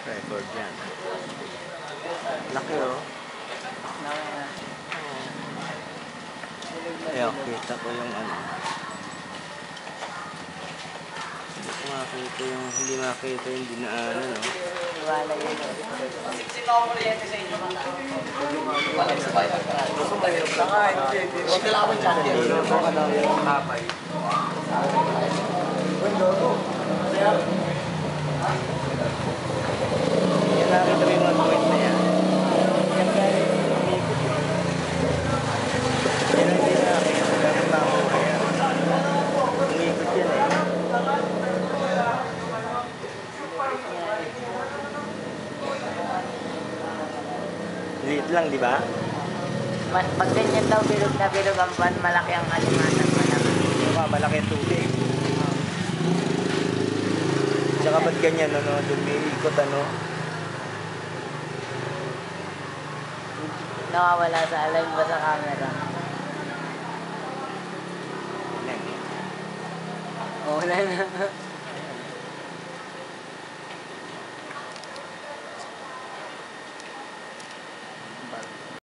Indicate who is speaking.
Speaker 1: Record yan. Laki oh. Ayun, kita ko yung ano. Hindi makita yung dinaanan, no?
Speaker 2: Wala yun.
Speaker 3: Siksik ako kuryente sa inyo. Wala sa bayan. Gusto mo yun? Huwag kailangan channel.
Speaker 1: Huwag ka daw yung kapay. Yan nakita mo yung mga point na yan. Yan ang hindi nakita. Ganun lang ako kaya. Umikot yan eh. Liit lang, di ba?
Speaker 2: Pag ganyan daw, bilog na bilog ang pan, malaki ang alimangan.
Speaker 1: Malaki ang tubig. Tsaka ba't ganyan, ano? Dumiikot, ano?
Speaker 2: Nawawala sa align ba sa camera?
Speaker 1: Yan.
Speaker 2: Oo, wala na.